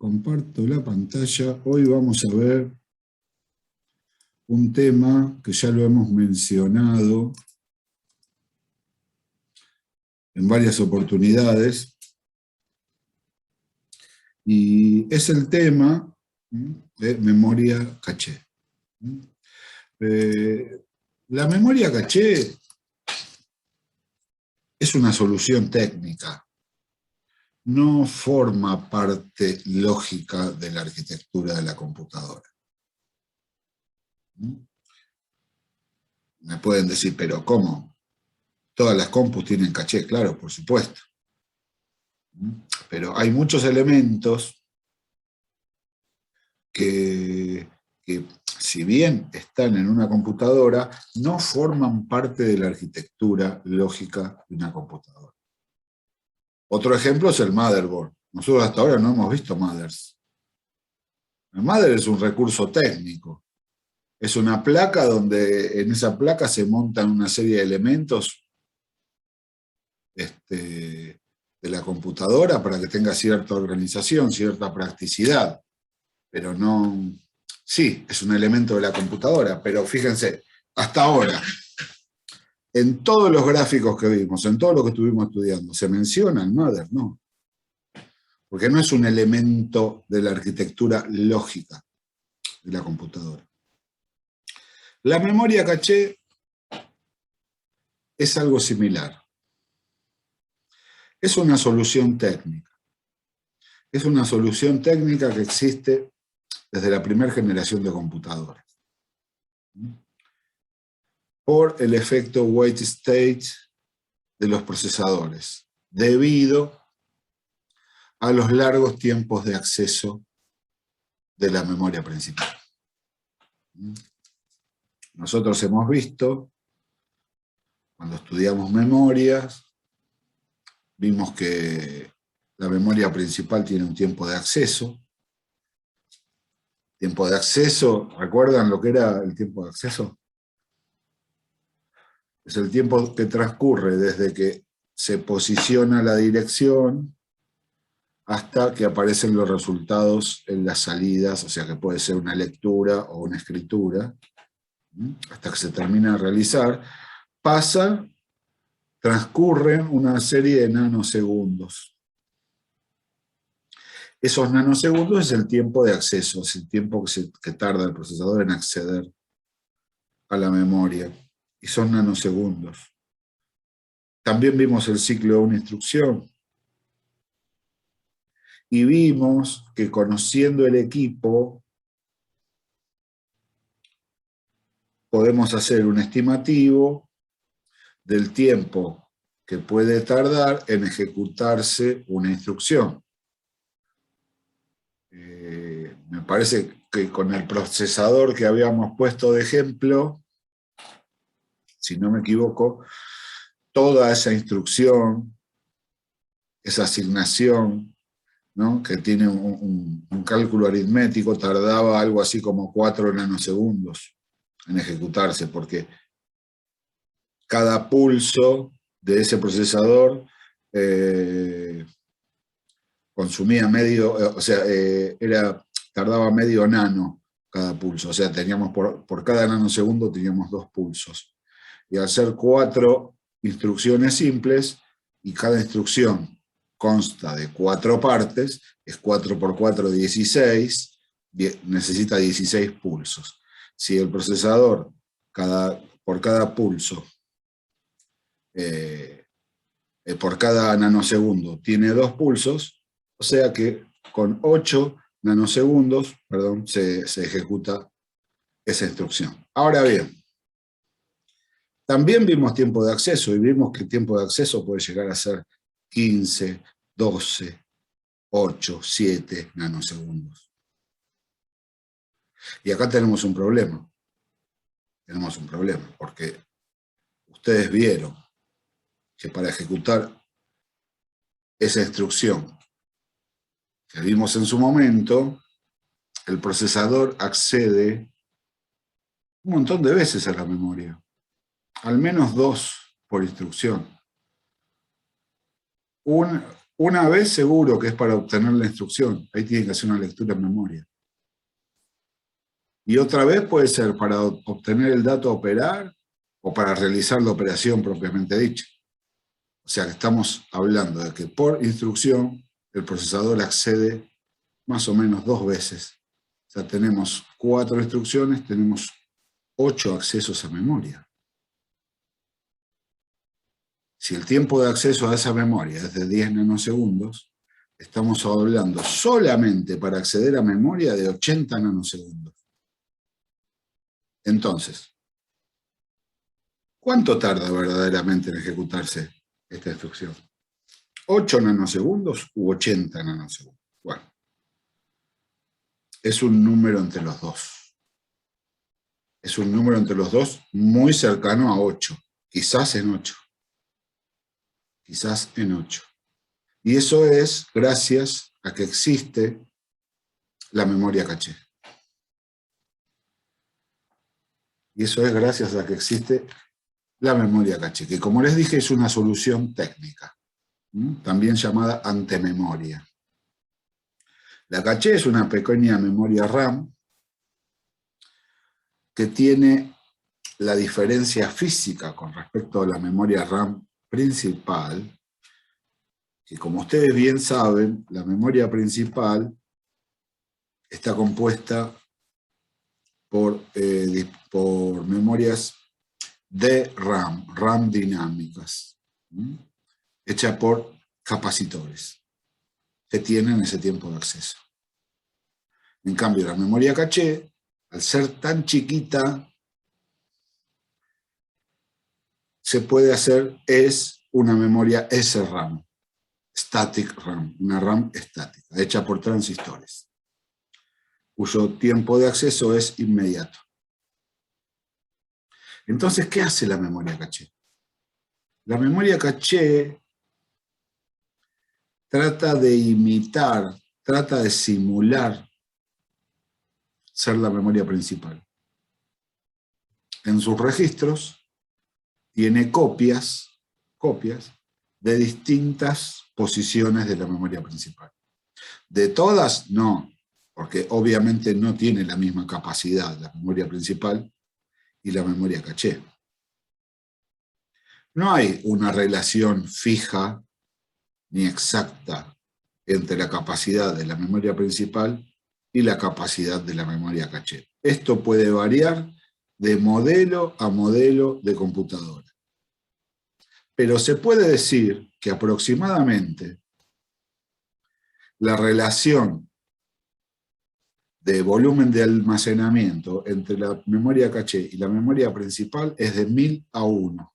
Comparto la pantalla. Hoy vamos a ver un tema que ya lo hemos mencionado en varias oportunidades. Y es el tema de memoria caché. La memoria caché es una solución técnica. No forma parte lógica de la arquitectura de la computadora. Me pueden decir, pero ¿cómo? Todas las compus tienen caché, claro, por supuesto. Pero hay muchos elementos que si bien están en una computadora, no forman parte de la arquitectura lógica de una computadora. Otro ejemplo es el motherboard. Nosotros hasta ahora no hemos visto mothers. El mother es un recurso técnico. Es una placa donde en esa placa se montan una serie de elementos de la computadora para que tenga cierta organización, cierta practicidad. Pero no... Sí, es un elemento de la computadora, pero fíjense, hasta ahora, en todos los gráficos que vimos, en todo lo que estuvimos estudiando, ¿se menciona el mother? No. Porque no es un elemento de la arquitectura lógica de la computadora. La memoria caché es algo similar. Es una solución técnica. Es una solución técnica que existe desde la primera generación de computadoras. Por el efecto weight state de los procesadores, debido a los largos tiempos de acceso de la memoria principal. Nosotros hemos visto, cuando estudiamos memorias, vimos que la memoria principal tiene un tiempo de acceso. Tiempo de acceso, ¿recuerdan lo que era el tiempo de acceso? Es el tiempo que transcurre desde que se posiciona la dirección hasta que aparecen los resultados en las salidas, o sea que puede ser una lectura o una escritura, hasta que se termina de realizar, transcurren una serie de nanosegundos. Esos nanosegundos es el tiempo de acceso, es el tiempo que tarda el procesador en acceder a la memoria, y son nanosegundos. También vimos el ciclo de una instrucción, y vimos que conociendo el equipo, podemos hacer un estimativo del tiempo que puede tardar en ejecutarse una instrucción. Me parece que con el procesador que habíamos puesto de ejemplo, si no me equivoco, toda esa instrucción, esa asignación, ¿no?, que tiene un cálculo aritmético, tardaba algo así como 4 nanosegundos en ejecutarse, porque cada pulso de ese procesador consumía tardaba medio nano cada pulso, o sea, teníamos por cada nanosegundo teníamos 2 pulsos. Y al ser 4 instrucciones simples, y cada instrucción consta de 4 partes, es 4 por 4, 16, necesita 16 pulsos. Si el procesador, por cada pulso, por cada nanosegundo, tiene 2 pulsos, o sea que con 8 nanosegundos, se ejecuta esa instrucción. Ahora bien, también vimos tiempo de acceso, y vimos que el tiempo de acceso puede llegar a ser 15, 12, 8, 7 nanosegundos. Y acá tenemos un problema. Tenemos un problema, porque ustedes vieron que para ejecutar esa instrucción que vimos en su momento, el procesador accede un montón de veces a la memoria. Al menos 2 por instrucción. Una vez seguro que es para obtener la instrucción, ahí tiene que hacer una lectura en memoria. Y otra vez puede ser para obtener el dato a operar o para realizar la operación propiamente dicha. O sea que estamos hablando de que por instrucción el procesador accede más o menos 2 veces. O sea, tenemos 4 instrucciones, tenemos 8 accesos a memoria. Si el tiempo de acceso a esa memoria es de 10 nanosegundos, estamos hablando solamente para acceder a memoria de 80 nanosegundos. Entonces, ¿cuánto tarda verdaderamente en ejecutarse esta instrucción? ¿8 nanosegundos u 80 nanosegundos? Bueno, es un número entre los dos. Es un número entre los dos muy cercano a 8, quizás en 8. Quizás en 8. Y eso es gracias a que existe la memoria caché. Y eso es gracias a que existe la memoria caché, que como les dije es una solución técnica, también llamada antememoria. La caché es una pequeña memoria RAM que tiene la diferencia física con respecto a la memoria RAM principal, que como ustedes bien saben, la memoria principal está compuesta por memorias de RAM dinámicas, hecha por capacitores que tienen ese tiempo de acceso. En cambio, la memoria caché, al ser tan chiquita, se puede hacer, es una memoria SRAM, Static RAM, una RAM estática, hecha por transistores, cuyo tiempo de acceso es inmediato. Entonces, ¿qué hace la memoria caché? La memoria caché trata de imitar, trata de simular ser la memoria principal. En sus registros tiene copias de distintas posiciones de la memoria principal. ¿De todas? No, porque obviamente no tiene la misma capacidad la memoria principal y la memoria caché. No hay una relación fija ni exacta entre la capacidad de la memoria principal y la capacidad de la memoria caché. Esto puede variar de modelo a modelo de computadora. Pero se puede decir que aproximadamente la relación de volumen de almacenamiento entre la memoria caché y la memoria principal es de 1000 a 1.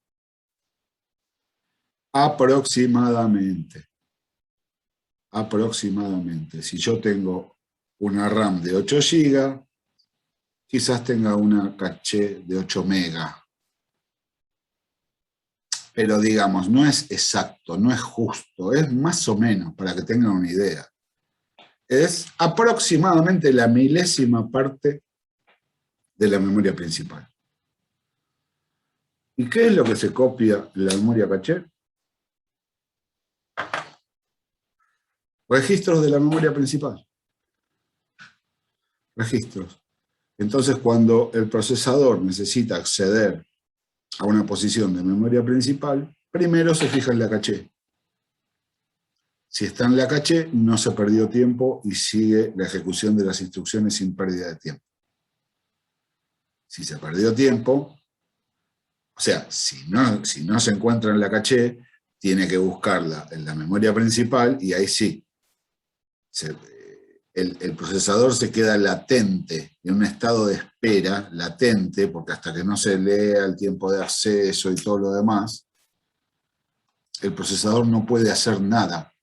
Aproximadamente. Aproximadamente. Si yo tengo una RAM de 8 GB, quizás tenga una caché de 8 MB. Pero digamos, no es exacto, no es justo, es más o menos, para que tengan una idea. Es aproximadamente la milésima parte de la memoria principal. ¿Y qué es lo que se copia en la memoria caché? Registros de la memoria principal. Registros. Entonces, cuando el procesador necesita acceder a una posición de memoria principal, primero se fija en la caché. Si está en la caché, no se perdió tiempo y sigue la ejecución de las instrucciones sin pérdida de tiempo. Si se perdió tiempo, o sea, si no se encuentra en la caché, tiene que buscarla en la memoria principal y ahí sí. El procesador se queda latente, en un estado de espera, latente, porque hasta que no se lea el tiempo de acceso y todo lo demás, el procesador no puede hacer nada.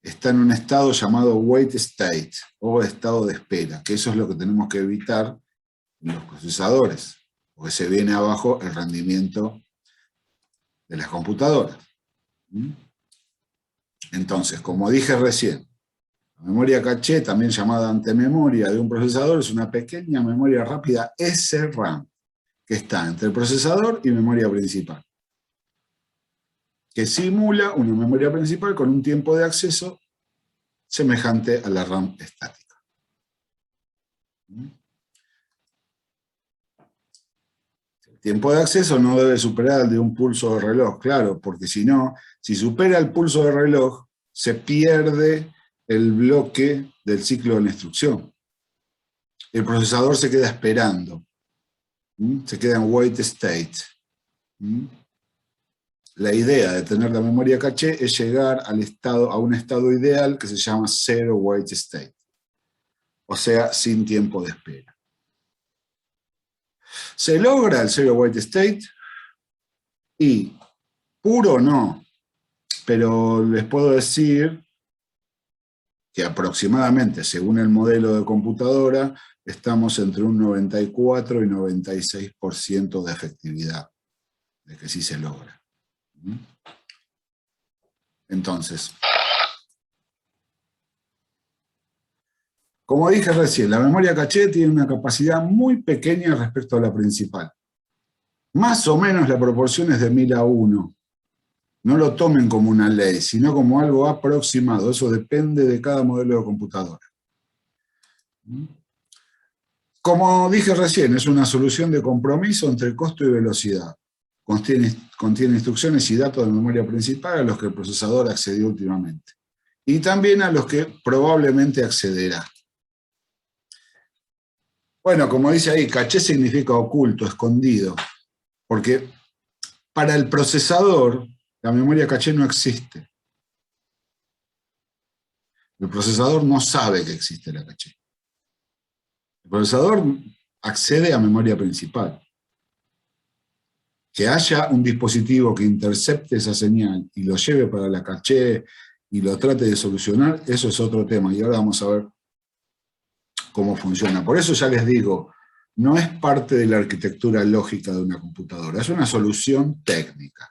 Está en un estado llamado wait state, o estado de espera, que eso es lo que tenemos que evitar en los procesadores, porque se viene abajo el rendimiento de las computadoras. Entonces, como dije recién, la memoria caché, también llamada antememoria de un procesador, es una pequeña memoria rápida SRAM, que está entre el procesador y memoria principal. que simula una memoria principal con un tiempo de acceso semejante a la RAM estática. El tiempo de acceso no debe superar el de un pulso de reloj, claro, porque si no, si supera el pulso de reloj, se pierde el bloque del ciclo de la instrucción. El procesador se queda esperando, se queda en wait state. La idea de tener la memoria caché es llegar a un estado ideal que se llama zero wait state, o sea, sin tiempo de espera. ¿Se logra el zero wait state? Y puro no, pero les puedo decir que aproximadamente, según el modelo de computadora, estamos entre un 94 y 96% de efectividad, de que sí se logra. Entonces, como dije recién, la memoria caché tiene una capacidad muy pequeña respecto a la principal. Más o menos la proporción es de 1000:1. No lo tomen como una ley, sino como algo aproximado. Eso depende de cada modelo de computadora. Como dije recién, es una solución de compromiso entre costo y velocidad. Contiene instrucciones y datos de memoria principal a los que el procesador accedió últimamente. Y también a los que probablemente accederá. Bueno, como dice ahí, caché significa oculto, escondido. Porque para el procesador, la memoria caché no existe. El procesador no sabe que existe la caché. El procesador accede a memoria principal. Que haya un dispositivo que intercepte esa señal y lo lleve para la caché y lo trate de solucionar, eso es otro tema. Y ahora vamos a ver cómo funciona. Por eso ya les digo, no es parte de la arquitectura lógica de una computadora, es una solución técnica.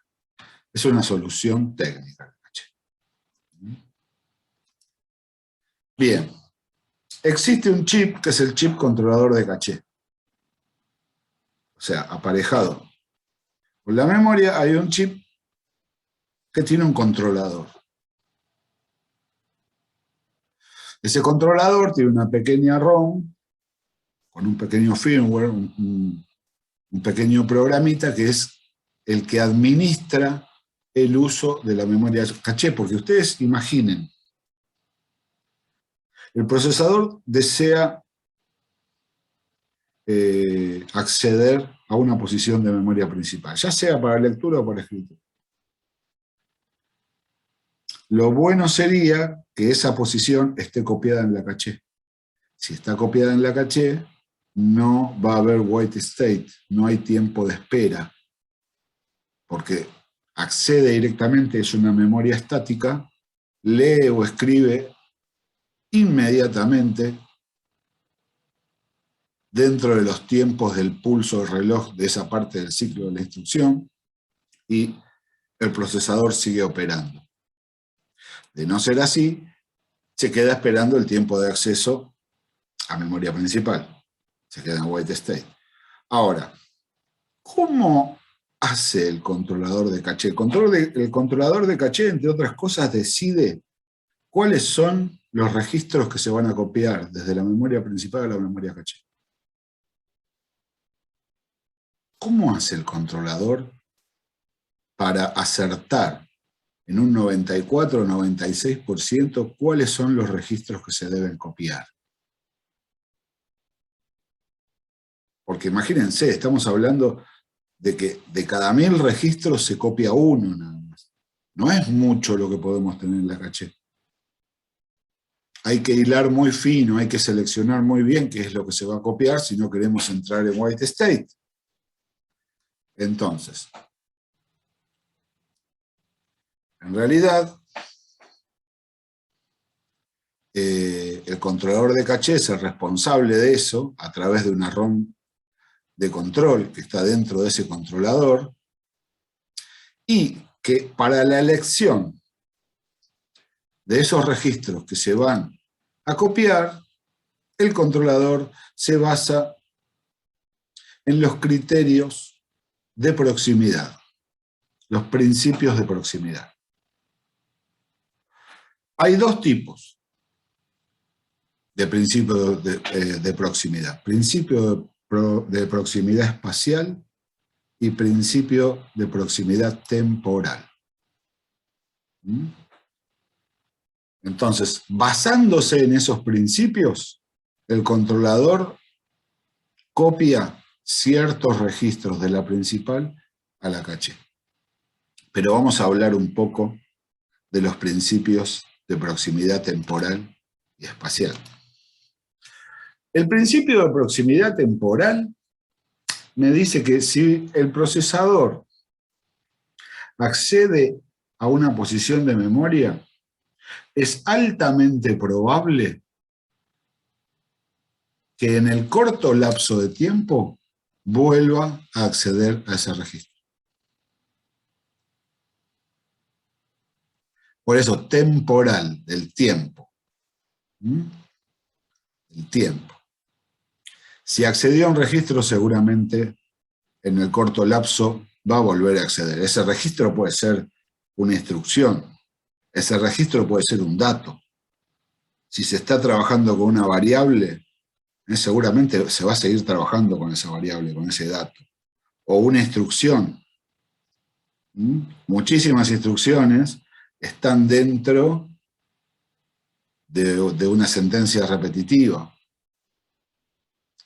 Es una solución técnica. Bien, existe un chip que es el chip controlador de caché. O sea, aparejado con la memoria hay un chip que tiene un controlador. Ese controlador tiene una pequeña ROM con un pequeño firmware, un pequeño programita que es el que administra el uso de la memoria caché, porque ustedes imaginen, el procesador desea acceder a una posición de memoria principal, ya sea para lectura o para escritura. Lo bueno sería que esa posición esté copiada en la caché. Si está copiada en la caché, no va a haber wait state, no hay tiempo de espera, porque accede directamente, es una memoria estática, lee o escribe inmediatamente dentro de los tiempos del pulso del reloj de esa parte del ciclo de la instrucción y el procesador sigue operando. De no ser así, se queda esperando el tiempo de acceso a memoria principal. Se queda en wait state. Ahora, ¿cómo hace el controlador de caché? El controlador de caché, entre otras cosas, decide cuáles son los registros que se van a copiar desde la memoria principal a la memoria caché. ¿Cómo hace el controlador para acertar en un 94 o 96% cuáles son los registros que se deben copiar? Porque imagínense, estamos hablando de que de cada 1000 registros se copia uno nada más. No es mucho lo que podemos tener en la caché. Hay que hilar muy fino, hay que seleccionar muy bien qué es lo que se va a copiar si no queremos entrar en white state. Entonces, en realidad, el controlador de caché es el responsable de eso a través de una ROM de control que está dentro de ese controlador y que para la elección de esos registros que se van a copiar, el controlador se basa en los criterios de proximidad. los principios de proximidad. Hay dos tipos de principios de proximidad. Principio de proximidad espacial y principio de proximidad temporal. Entonces, basándose en esos principios, el controlador copia ciertos registros de la principal a la caché. Pero vamos a hablar un poco de los principios de proximidad temporal y espacial. El principio de proximidad temporal me dice que si el procesador accede a una posición de memoria, es altamente probable que en el corto lapso de tiempo vuelva a acceder a ese registro. Por eso, temporal, del tiempo. El tiempo. Si accedió a un registro, seguramente en el corto lapso va a volver a acceder. Ese registro puede ser una instrucción. Ese registro puede ser un dato. Si se está trabajando con una variable, seguramente se va a seguir trabajando con esa variable, con ese dato. O una instrucción. Muchísimas instrucciones están dentro de una sentencia repetitiva.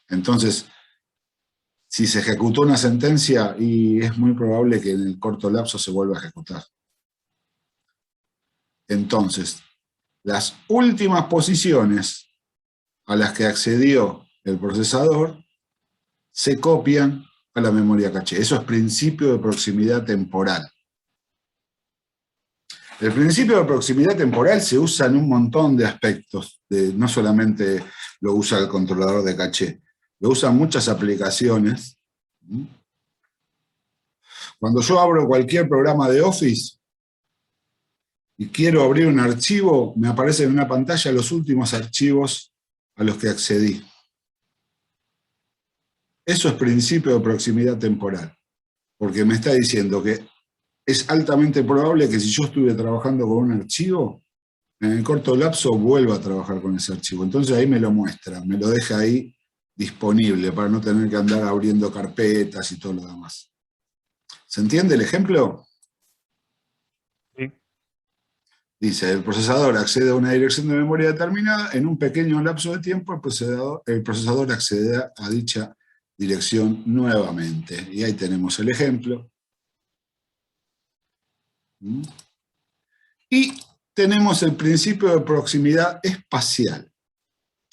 Entonces, si se ejecutó una sentencia, y es muy probable que en el corto lapso se vuelva a ejecutar. Entonces, las últimas posiciones a las que accedió el procesador se copian a la memoria caché. Eso es principio de proximidad temporal. El principio de proximidad temporal se usa en un montón de aspectos. No solamente lo usa el controlador de caché, lo usan muchas aplicaciones. Cuando yo abro cualquier programa de Office y quiero abrir un archivo, me aparecen en una pantalla los últimos archivos a los que accedí. Eso es principio de proximidad temporal, porque me está diciendo que es altamente probable que si yo estuve trabajando con un archivo, en el corto lapso vuelva a trabajar con ese archivo. Entonces ahí me lo muestra, me lo deja ahí disponible para no tener que andar abriendo carpetas y todo lo demás. ¿Se entiende el ejemplo? Sí. Dice, el procesador accede a una dirección de memoria determinada, en un pequeño lapso de tiempo el procesador accederá a dicha dirección nuevamente. Y ahí tenemos el ejemplo. Y tenemos el principio de proximidad espacial.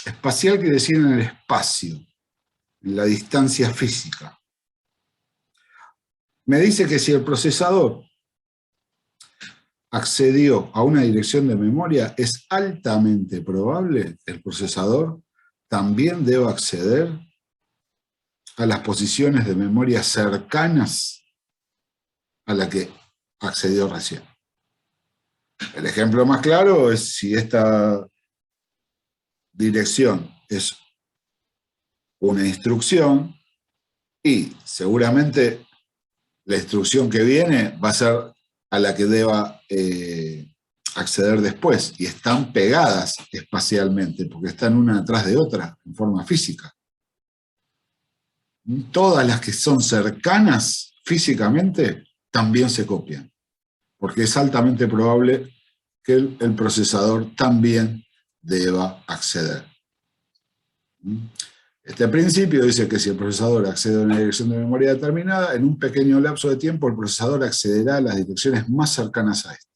Espacial quiere decir en el espacio, en la distancia física. Me dice que si el procesador accedió a una dirección de memoria, es altamente probable que el procesador también deba acceder a las posiciones de memoria cercanas a la que accedió recién. El ejemplo más claro es si esta dirección es una instrucción y seguramente la instrucción que viene va a ser a la que deba acceder después, y están pegadas espacialmente, porque están una atrás de otra, en forma física. Todas las que son cercanas físicamente también se copian, porque es altamente probable que el procesador también deba acceder. Este principio dice que si el procesador accede a una dirección de memoria determinada, en un pequeño lapso de tiempo el procesador accederá a las direcciones más cercanas a esta.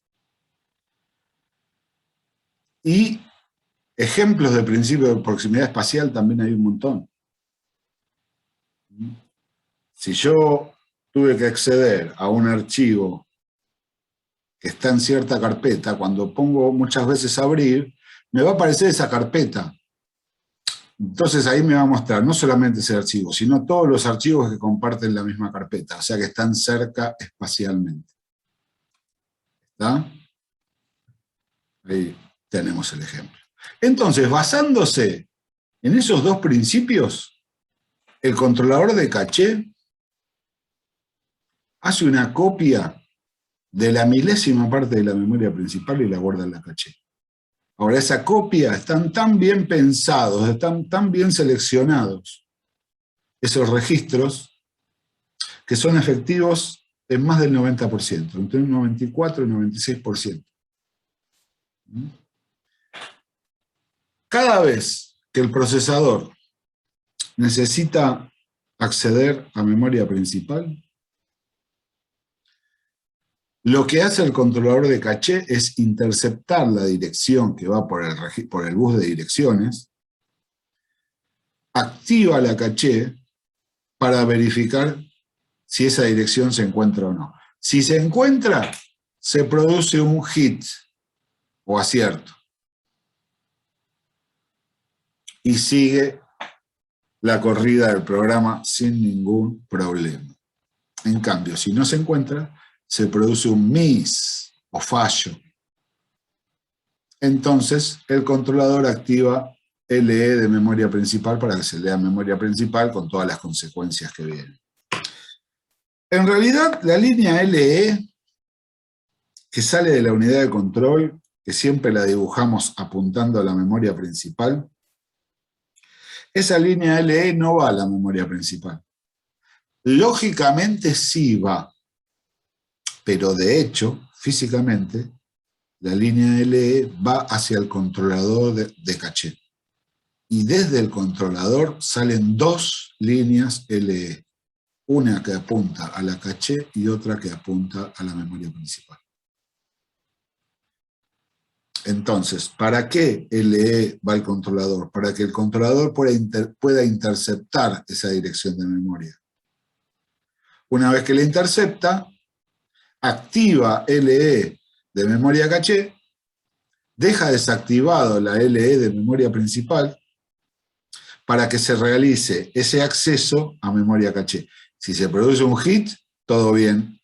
Y ejemplos de principio de proximidad espacial también hay un montón. Si yo tuve que acceder a un archivo que está en cierta carpeta, cuando pongo muchas veces abrir, me va a aparecer esa carpeta. Entonces ahí me va a mostrar no solamente ese archivo, sino todos los archivos que comparten la misma carpeta, o sea que están cerca espacialmente. ¿Está? Ahí tenemos el ejemplo. Entonces, basándose en esos dos principios, el controlador de caché hace una copia de la milésima parte de la memoria principal y la guarda en la caché. Ahora, esa copia están tan bien pensados, están tan bien seleccionados esos registros que son efectivos en más del 90%, entre un 94 y un 96%. Cada vez que el procesador necesita acceder a memoria principal, lo que hace el controlador de caché es interceptar la dirección que va por el bus de direcciones, activa la caché para verificar si esa dirección se encuentra o no. Si se encuentra, se produce un hit o acierto. Y sigue la corrida del programa sin ningún problema. En cambio, si no se encuentra, se produce un miss o fallo. Entonces, el controlador activa LE de memoria principal para que se lea memoria principal con todas las consecuencias que vienen. En realidad, la línea LE que sale de la unidad de control, que siempre la dibujamos apuntando a la memoria principal, esa línea LE no va a la memoria principal. Lógicamente sí va, pero de hecho, físicamente, la línea LE va hacia el controlador de caché. Y desde el controlador salen dos líneas LE. Una que apunta a la caché y otra que apunta a la memoria principal. Entonces, ¿para qué LE va al controlador? Para que el controlador pueda interceptar esa dirección de memoria. Una vez que la intercepta, activa LE de memoria caché, deja desactivado la LE de memoria principal para que se realice ese acceso a memoria caché. Si se produce un hit, todo bien,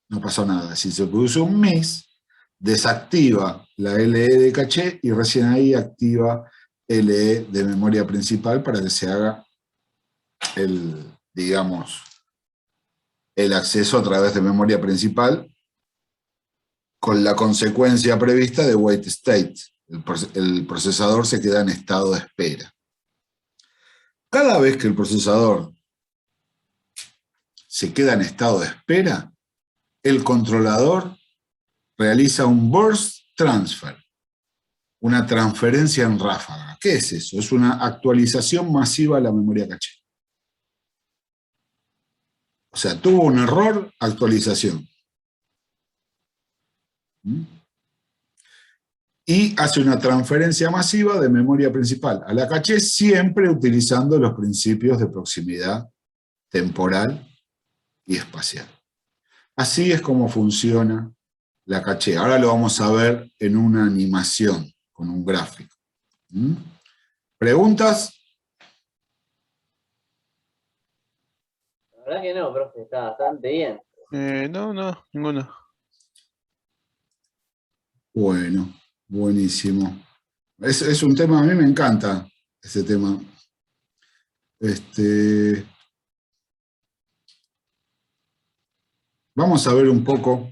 no pasó nada. Si se produce un miss, desactiva la LE de caché y recién ahí activa LE de memoria principal para que se haga el, digamos, el acceso a través de memoria principal con la consecuencia prevista de wait state. El procesador se queda en estado de espera. Cada vez que el procesador se queda en estado de espera, el controlador realiza un burst transfer, una transferencia en ráfaga. ¿Qué es eso? Es una actualización masiva a la memoria caché. O sea, tuvo un error, actualización. Y hace una transferencia masiva de memoria principal a la caché, siempre utilizando los principios de proximidad temporal y espacial. Así es como funciona la caché. Ahora lo vamos a ver en una animación, con un gráfico. ¿Preguntas? La verdad que no, profe, está bastante bien. No, ninguno. Bueno, buenísimo. Es un tema, a mí me encanta ese tema. Vamos a ver un poco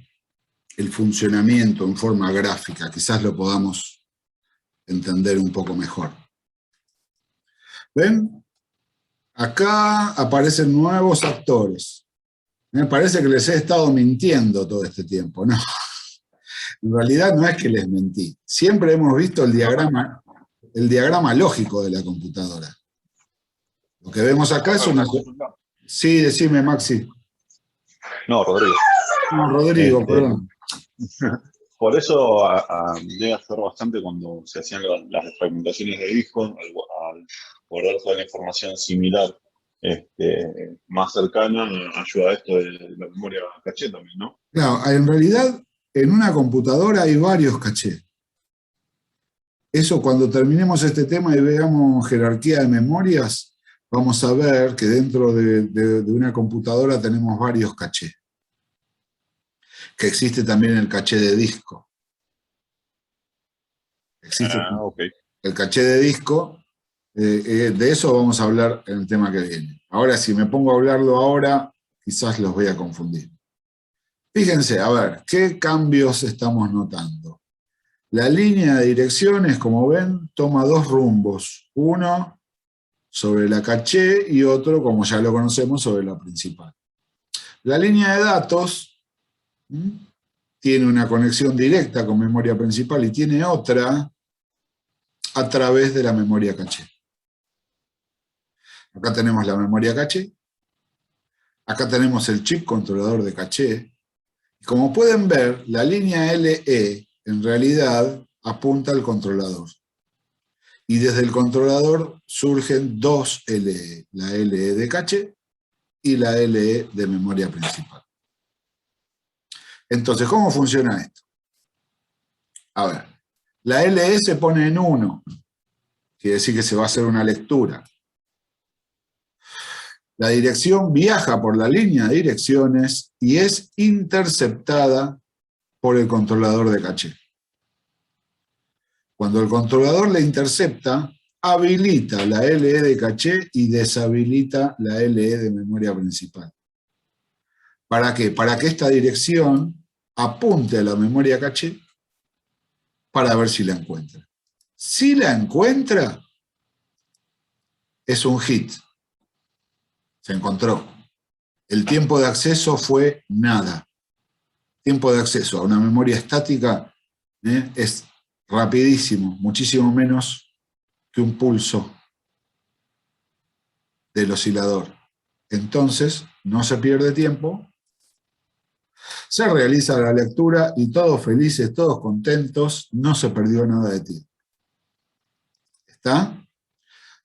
el funcionamiento en forma gráfica, quizás lo podamos entender un poco mejor. ¿Ven? Acá aparecen nuevos actores. Me parece que les he estado mintiendo todo este tiempo, ¿no? En realidad no es que les mentí. Siempre hemos visto el diagrama lógico de la computadora. Lo que vemos acá es una... Sí, decime, Maxi. No, Rodrigo. No, Rodrigo, perdón. Por eso debe hacer bastante cuando se hacían las fragmentaciones de disco, al guardar toda la información similar, más cercana, ayuda a esto de la memoria caché también, ¿no? Claro, en realidad en una computadora hay varios cachés. Eso cuando terminemos este tema y veamos jerarquía de memorias, vamos a ver que dentro de una computadora tenemos varios cachés. Que existe también el caché de disco. Existe Okay. el caché de disco, de eso vamos a hablar en el tema que viene. Ahora, si me pongo a hablarlo ahora, quizás los voy a confundir. Fíjense, a ver, ¿qué cambios estamos notando? La línea de direcciones, como ven, toma dos rumbos. Uno sobre la caché y otro, como ya lo conocemos, sobre la principal. La línea de datos tiene una conexión directa con memoria principal y tiene otra a través de la memoria caché. Acá tenemos la memoria caché. Acá tenemos el chip controlador de caché. Y como pueden ver, la línea LE en realidad apunta al controlador. Y desde el controlador surgen dos LE, la LE de caché y la LE de memoria principal. Entonces, ¿cómo funciona esto? A ver, la LE se pone en 1, quiere decir que se va a hacer una lectura. La dirección viaja por la línea de direcciones y es interceptada por el controlador de caché. Cuando el controlador la intercepta, habilita la LE de caché y deshabilita la LE de memoria principal. ¿Para qué? Para que esta dirección apunte a la memoria caché para ver si la encuentra. Si la encuentra, es un hit. Se encontró. El tiempo de acceso fue nada. Tiempo de acceso a una memoria estática es rapidísimo, muchísimo menos que un pulso del oscilador. Entonces, no se pierde tiempo, se realiza la lectura y todos felices, todos contentos, no se perdió nada de tiempo. ¿Está?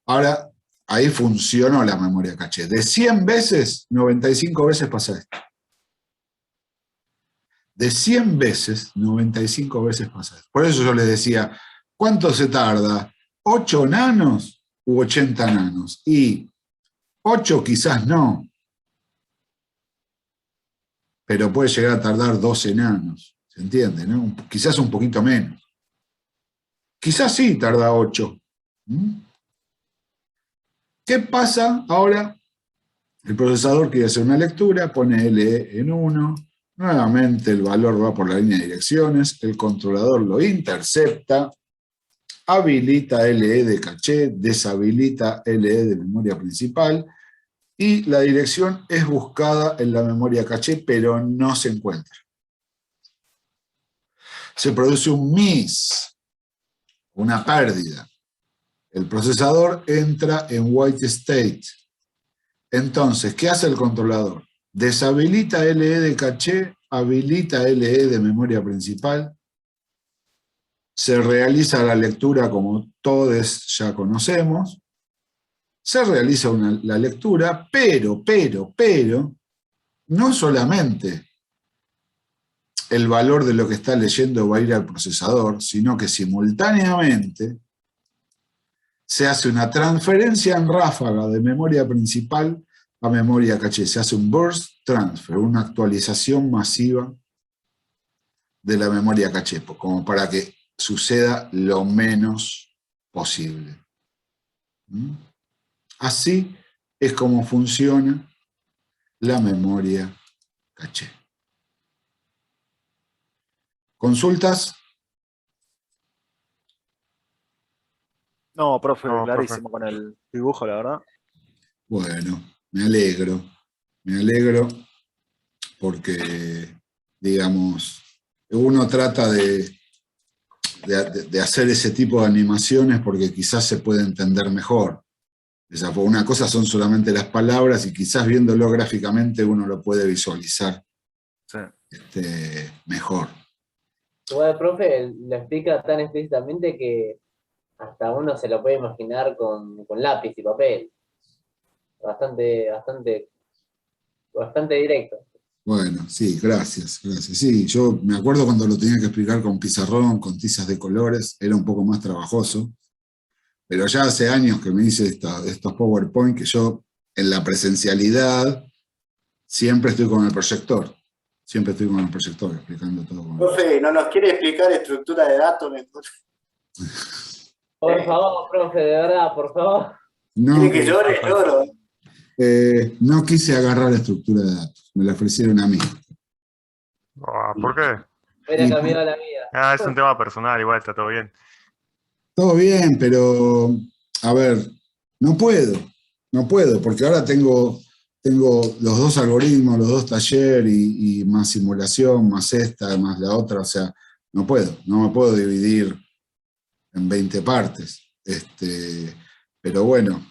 Ahora, ahí funcionó la memoria caché. De 100 veces, 95 veces pasa esto. De 100 veces, 95 veces pasa esto. Por eso yo les decía, ¿cuánto se tarda? ¿8 nanos u 80 nanos? Y 8 quizás no, pero puede llegar a tardar 12 nanos, ¿se entiende? ¿No? Quizás un poquito menos. Quizás sí tarda 8. ¿Qué pasa ahora? El procesador quiere hacer una lectura, pone LE en 1, nuevamente el valor va por la línea de direcciones, el controlador lo intercepta, habilita LE de caché, deshabilita LE de memoria principal, y la dirección es buscada en la memoria caché, pero no se encuentra. Se produce un miss, una pérdida. El procesador entra en white state. Entonces, ¿qué hace el controlador? Deshabilita LE de caché, habilita LE de memoria principal, se realiza la lectura como todos ya conocemos, se realiza la lectura, pero, no solamente el valor de lo que está leyendo va a ir al procesador, sino que simultáneamente se hace una transferencia en ráfaga de memoria principal a memoria caché. Se hace un burst transfer, una actualización masiva de la memoria caché, como para que suceda lo menos posible. Así es como funciona la memoria caché. ¿Consultas? No, profe, clarísimo con el dibujo, la verdad. Bueno, me alegro porque, digamos, uno trata de hacer ese tipo de animaciones porque quizás se puede entender mejor. Una cosa son solamente las palabras y quizás viéndolo gráficamente uno lo puede visualizar Sí. mejor. Igual el profe lo explica tan explícitamente que hasta uno se lo puede imaginar con lápiz y papel. Bastante directo. Bueno, sí, gracias. Sí, yo me acuerdo cuando lo tenía que explicar con pizarrón, con tizas de colores, era un poco más trabajoso. Pero ya hace años que me hice estos PowerPoint que yo, en la presencialidad, siempre estoy con el proyector. Siempre estoy con el proyector explicando todo. Profe, ¿no nos quiere explicar estructura de datos mejor? Por favor, profe, de verdad, por favor. No, ¿Quiere que llore? Lloro. no quise agarrar la estructura de datos, me la ofrecieron a mí. ¿Por qué? Hubiera Y- cambiado la vida. Ah, es un tema personal, igual está todo bien. Todo bien, pero a ver, no puedo, porque ahora tengo los dos algoritmos, los dos talleres y más simulación, más esta, más la otra, o sea, no me puedo dividir en 20 partes. Pero bueno,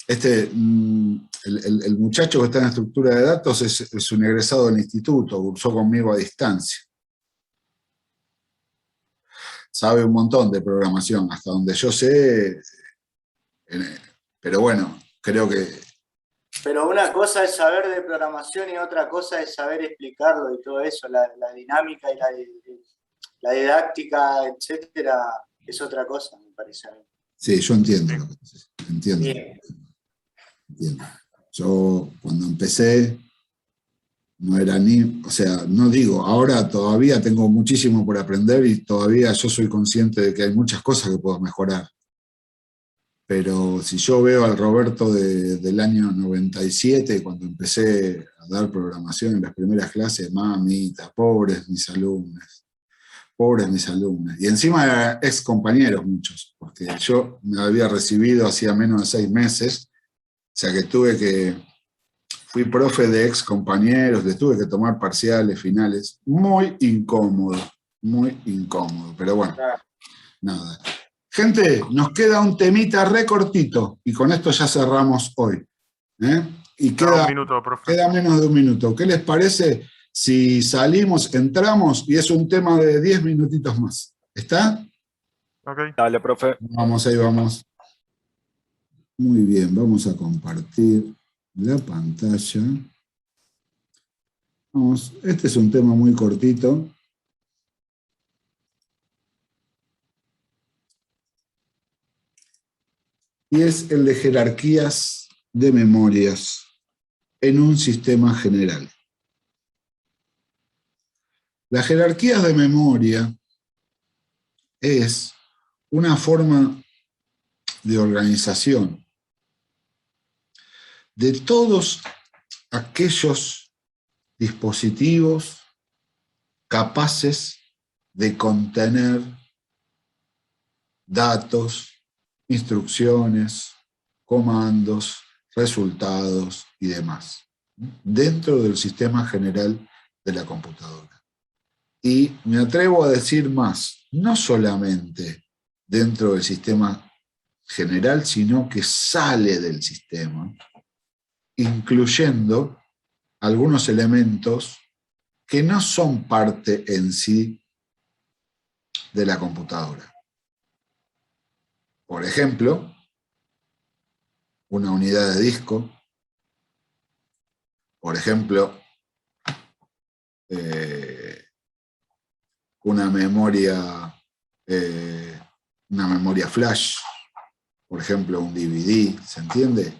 el muchacho que está en estructura de datos es un egresado del instituto, cursó conmigo a distancia. Sabe un montón de programación, hasta donde yo sé, pero bueno, creo que Pero una cosa es saber de programación y otra cosa es saber explicarlo y todo eso, la dinámica y la didáctica, etcétera, es otra cosa, me parece a mí. sí, yo entiendo lo que dices, entiendo. Bien. Entiendo. Yo cuando empecé no era ni, o sea, no digo, ahora todavía tengo muchísimo por aprender y todavía yo soy consciente de que hay muchas cosas que puedo mejorar. Pero si yo veo al Roberto del año 97, cuando empecé a dar programación en las primeras clases, mamita, pobres mis alumnos. Pobres mis alumnos. Y encima eran ex compañeros muchos, porque yo me había recibido hacía menos de 6 meses, o sea que fui profe de ex compañeros, les tuve que tomar parciales, finales, muy incómodo, pero bueno, nada. Gente, nos queda un temita re cortito, y con esto ya cerramos hoy. Y Un minuto, profe. queda menos de un minuto. ¿Qué les parece si salimos, entramos, y es un tema de 10 minutitos más? ¿Está? Ok. Dale, profe. Vamos, ahí vamos. Muy bien, vamos a compartir la pantalla. Vamos, este es un tema muy cortito. Y es el de jerarquías de memorias en un sistema general. Las jerarquías de memoria es una forma de organización de todos aquellos dispositivos capaces de contener datos, instrucciones, comandos, resultados y demás, dentro del sistema general de la computadora. Y me atrevo a decir más, no solamente dentro del sistema general, sino que sale del sistema, incluyendo algunos elementos que no son parte en sí de la computadora. Por ejemplo, una unidad de disco, por ejemplo, una memoria flash, por ejemplo, un DVD, ¿se entiende?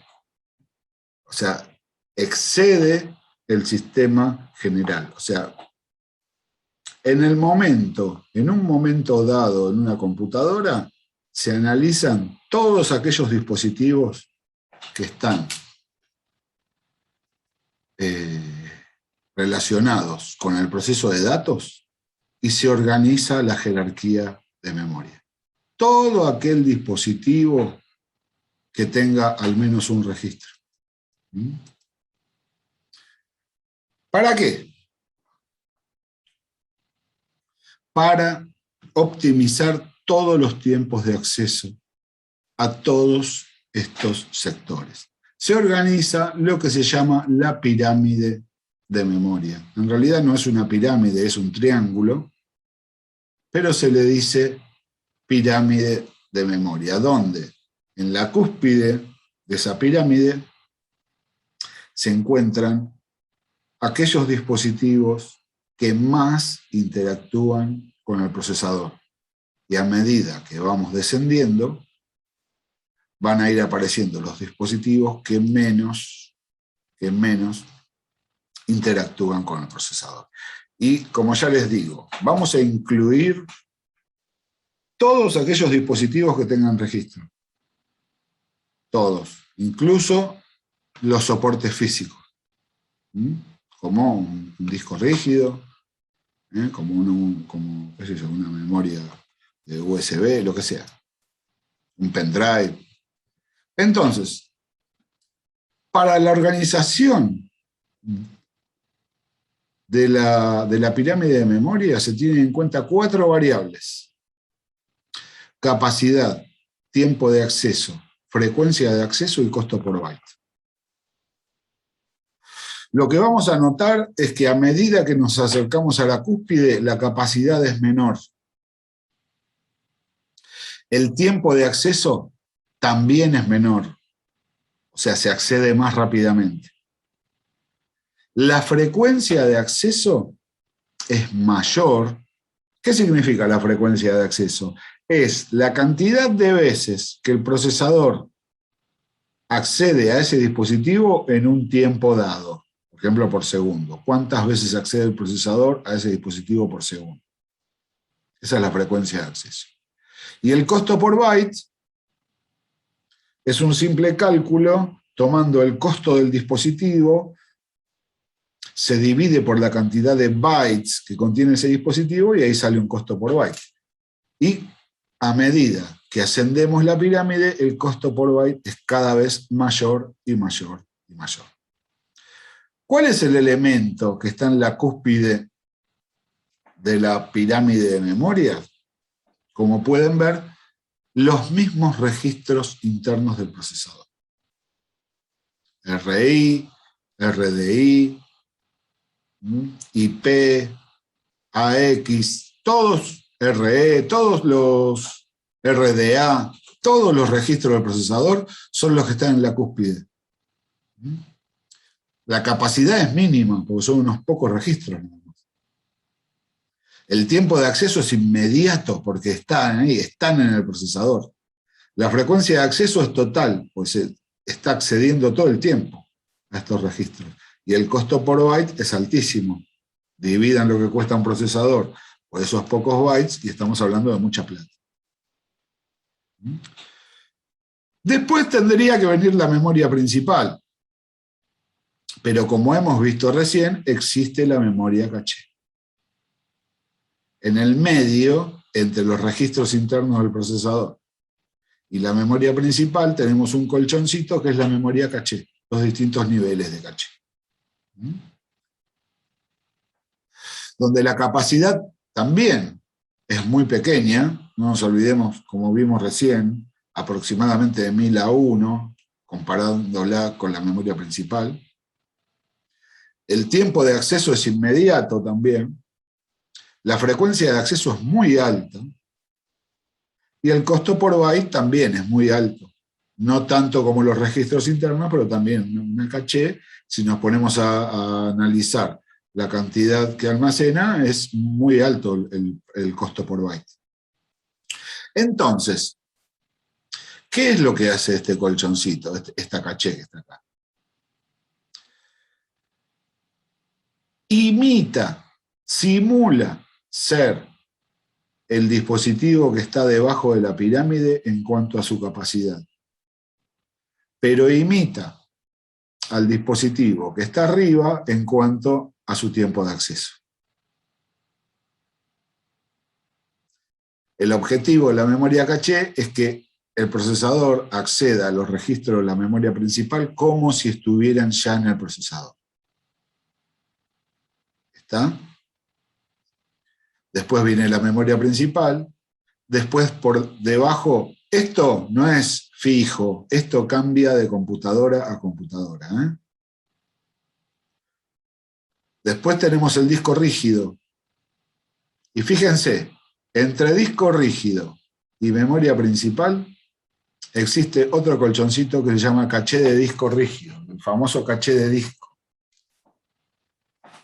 O sea, excede el sistema general. O sea, en un momento dado en una computadora, se analizan todos aquellos dispositivos que están relacionados con el proceso de datos y se organiza la jerarquía de memoria. Todo aquel dispositivo que tenga al menos un registro. ¿Para qué? Para optimizar todos los tiempos de acceso a todos estos sectores. Se organiza lo que se llama la pirámide de memoria. En realidad no es una pirámide, es un triángulo, pero se le dice pirámide de memoria, donde en la cúspide de esa pirámide se encuentran aquellos dispositivos que más interactúan con el procesador. Y a medida que vamos descendiendo, van a ir apareciendo los dispositivos que menos interactúan con el procesador. Y como ya les digo, vamos a incluir todos aquellos dispositivos que tengan registro. Todos, incluso los soportes físicos, como un disco rígido, como qué sé yo, una memoria de USB, lo que sea, un pendrive. Entonces, para la organización de la pirámide de memoria se tienen en cuenta 4 variables: capacidad, tiempo de acceso, frecuencia de acceso y costo por byte. Lo que vamos a notar es que a medida que nos acercamos a la cúspide, la capacidad es menor. El tiempo de acceso también es menor, o sea, se accede más rápidamente. La frecuencia de acceso es mayor. ¿Qué significa la frecuencia de acceso? Es la cantidad de veces que el procesador accede a ese dispositivo en un tiempo dado. Por ejemplo, por segundo. ¿Cuántas veces accede el procesador a ese dispositivo por segundo? Esa es la frecuencia de acceso. Y el costo por byte es un simple cálculo tomando el costo del dispositivo, se divide por la cantidad de bytes que contiene ese dispositivo y ahí sale un costo por byte. Y a medida que ascendemos la pirámide, el costo por byte es cada vez mayor y mayor y mayor. ¿Cuál es el elemento que está en la cúspide de la pirámide de memoria? Como pueden ver, los mismos registros internos del procesador. RI, RDI, IP, AX, todos RE, todos los RDA, todos los registros del procesador son los que están en la cúspide. La capacidad es mínima, porque son unos pocos registros. El tiempo de acceso es inmediato, porque están ahí, están en el procesador. La frecuencia de acceso es total, pues se está accediendo todo el tiempo a estos registros. Y el costo por byte es altísimo. Dividan lo que cuesta un procesador por esos pocos bytes y estamos hablando de mucha plata. Después tendría que venir la memoria principal. Pero como hemos visto recién, existe la memoria caché. En el medio, entre los registros internos del procesador y la memoria principal, tenemos un colchoncito que es la memoria caché, los distintos niveles de caché. Donde la capacidad también es muy pequeña, no nos olvidemos, como vimos recién, aproximadamente de 1000 a 1, comparándola con la memoria principal. El tiempo de acceso es inmediato también. La frecuencia de acceso es muy alta. Y el costo por byte también es muy alto. No tanto como los registros internos, pero también una caché. Si nos ponemos a analizar la cantidad que almacena, es muy alto el costo por byte. Entonces, ¿qué es lo que hace este colchoncito, esta caché que está acá? Imita, simula ser el dispositivo que está debajo de la pirámide en cuanto a su capacidad, pero imita al dispositivo que está arriba en cuanto a su tiempo de acceso. El objetivo de la memoria caché es que el procesador acceda a los registros de la memoria principal como si estuvieran ya en el procesador. ¿Está? Después viene la memoria principal, después por debajo, esto no es fijo, esto cambia de computadora a computadora. Después tenemos el disco rígido. Y fíjense, entre disco rígido y memoria principal existe otro colchoncito que se llama caché de disco rígido, el famoso caché de disco.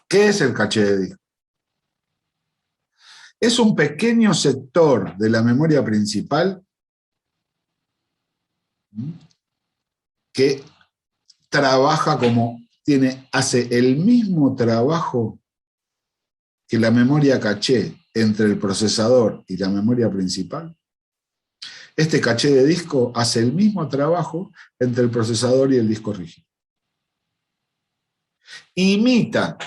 ¿Qué es el caché de disco? Es un pequeño sector de la memoria principal que trabaja hace el mismo trabajo que la memoria caché entre el procesador y la memoria principal. Este caché de disco hace el mismo trabajo entre el procesador y el disco rígido. Imita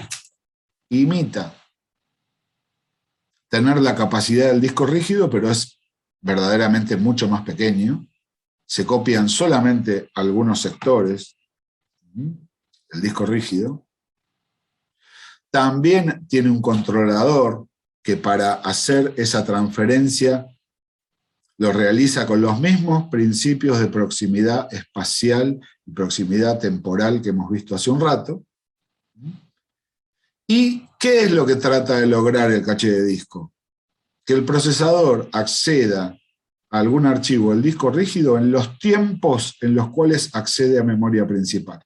tener la capacidad del disco rígido, pero es verdaderamente mucho más pequeño. Se copian solamente algunos sectores del disco rígido. También tiene un controlador que para hacer esa transferencia lo realiza con los mismos principios de proximidad espacial y proximidad temporal que hemos visto hace un rato. ¿Y qué es lo que trata de lograr el caché de disco? Que el procesador acceda a algún archivo del disco rígido en los tiempos en los cuales accede a memoria principal.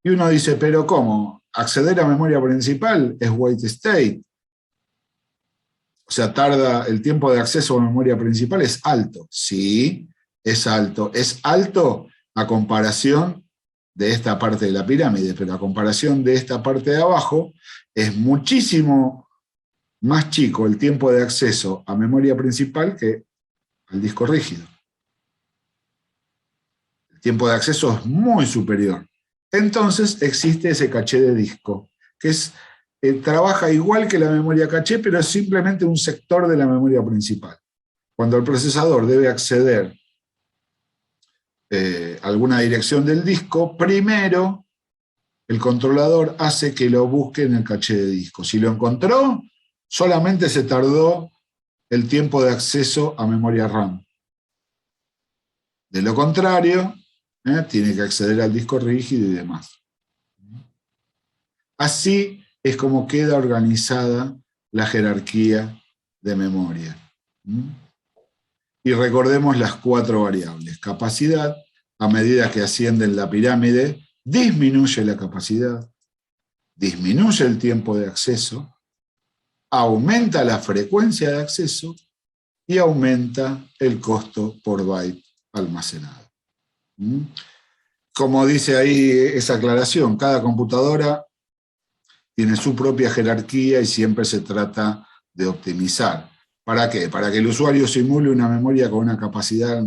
Y uno dice, ¿pero cómo? Acceder a memoria principal es wait state. O sea, el tiempo de acceso a memoria principal es alto. Sí, es alto. Es alto a comparación de esta parte de la pirámide, pero a comparación de esta parte de abajo, es muchísimo más chico el tiempo de acceso a memoria principal que al disco rígido. El tiempo de acceso es muy superior. Entonces existe ese caché de disco, que trabaja igual que la memoria caché, pero es simplemente un sector de la memoria principal. Cuando el procesador debe acceder a alguna dirección del disco, primero el controlador hace que lo busque en el caché de disco. Si lo encontró, solamente se tardó el tiempo de acceso a memoria RAM. De lo contrario, tiene que acceder al disco rígido y demás. Así es como queda organizada la jerarquía de memoria. Y recordemos las 4 variables. Capacidad, a medida que asciende en la pirámide, disminuye la capacidad, disminuye el tiempo de acceso, aumenta la frecuencia de acceso y aumenta el costo por byte almacenado. Como dice ahí esa aclaración, cada computadora tiene su propia jerarquía y siempre se trata de optimizar. ¿Para qué? Para que el usuario simule una memoria con una capacidad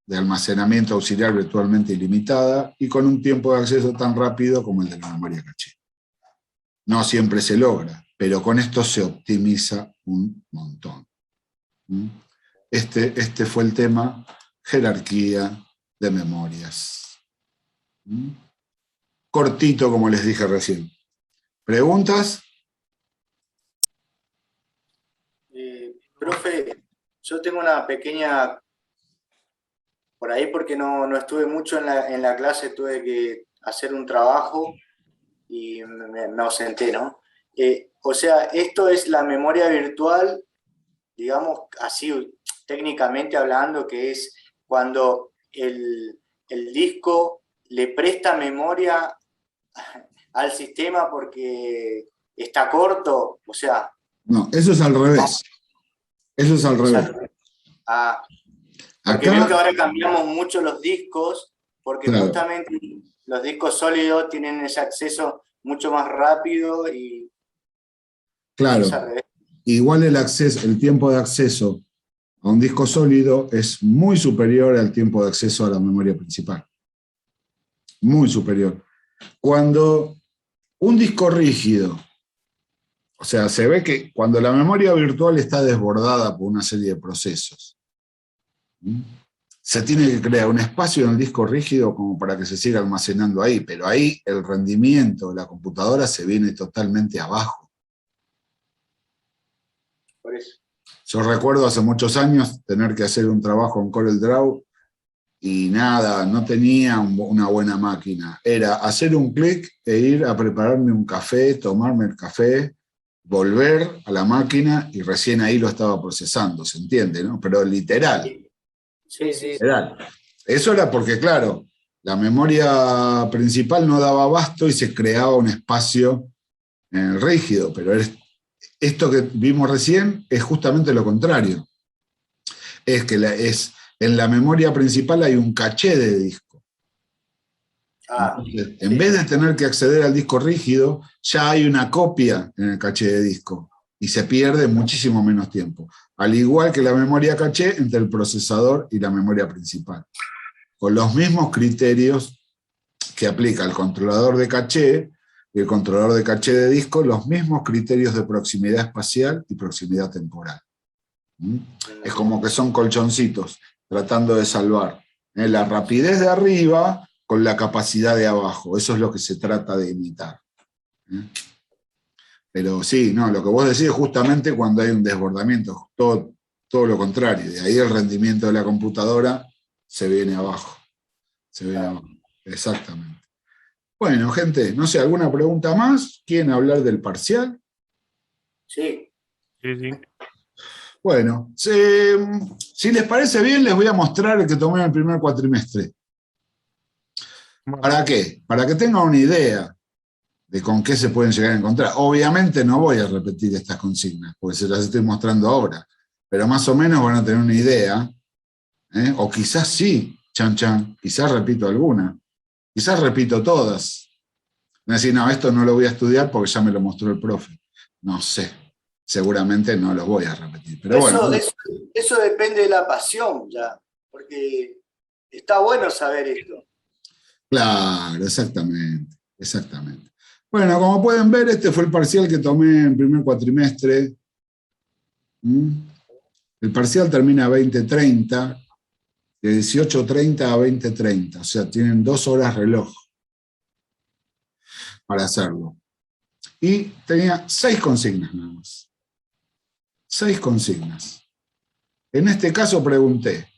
de almacenamiento auxiliar virtualmente ilimitada y con un tiempo de acceso tan rápido como el de la memoria caché. No siempre se logra, pero con esto se optimiza un montón. Este fue el tema jerarquía de memorias. Cortito, como les dije recién. ¿Preguntas? Profe, yo tengo una pequeña, por ahí porque no estuve mucho en la clase, tuve que hacer un trabajo y me ausenté, ¿no? O sea, esto es la memoria virtual, digamos, así técnicamente hablando, que es cuando el disco le presta memoria al sistema porque está corto, o sea... No, eso es al revés. Eso es al revés. Porque veo que ahora cambiamos mucho los discos, porque claro, justamente los discos sólidos tienen ese acceso mucho más rápido y... Claro, igual el tiempo de acceso a un disco sólido es muy superior al tiempo de acceso a la memoria principal. Muy superior. Cuando un disco rígido, o sea, se ve que cuando la memoria virtual está desbordada por una serie de procesos, se tiene que crear un espacio en el disco rígido como para que se siga almacenando ahí, pero ahí el rendimiento de la computadora se viene totalmente abajo. Por eso. Yo recuerdo hace muchos años tener que hacer un trabajo en CorelDRAW y nada, no tenía una buena máquina. Era hacer un clic e ir a prepararme un café, tomarme el café, volver a la máquina y recién ahí lo estaba procesando, ¿se entiende, no? Pero literal. Sí, sí. Literal. Eso era porque, claro, la memoria principal no daba abasto y se creaba un espacio en el rígido, pero esto que vimos recién es justamente lo contrario. Es que en la memoria principal hay un caché de disco. Entonces, en vez de tener que acceder al disco rígido, ya hay una copia en el caché de disco y se pierde muchísimo menos tiempo. Al igual que la memoria caché entre el procesador y la memoria principal. Con los mismos criterios que aplica el controlador de caché, y el controlador de caché de disco los mismos criterios de proximidad espacial y proximidad temporal. Es como que son colchoncitos, tratando de salvar la rapidez de arriba con la capacidad de abajo. Eso es lo que se trata de imitar. Pero sí, no, lo que vos decís es justamente cuando hay un desbordamiento, todo lo contrario. De ahí el rendimiento de la computadora se viene abajo. Se viene abajo. Exactamente. Bueno, gente, no sé, ¿alguna pregunta más? ¿Quieren hablar del parcial? Sí. Sí, sí. Bueno, si les parece bien, les voy a mostrar el que tomé en el primer cuatrimestre. Bueno, ¿Para qué? Para que tengan una idea de con qué se pueden llegar a encontrar. Obviamente no voy a repetir estas consignas, porque se las estoy mostrando ahora, pero más o menos van a tener una idea, o quizás sí, quizás repito alguna, quizás repito todas. Me decís, no, esto no lo voy a estudiar porque ya me lo mostró el profe. No sé, seguramente no lo voy a repetir, pero bueno. Eso depende de la pasión ya, porque está bueno saber esto. Claro, exactamente, exactamente. Bueno, como pueden ver, este fue el parcial que tomé en primer cuatrimestre. El parcial termina a 20:30, de 18:30 a 20:30, o sea, tienen 2 horas reloj para hacerlo. Y tenía 6 consignas nada más. 6 consignas. En este caso pregunté,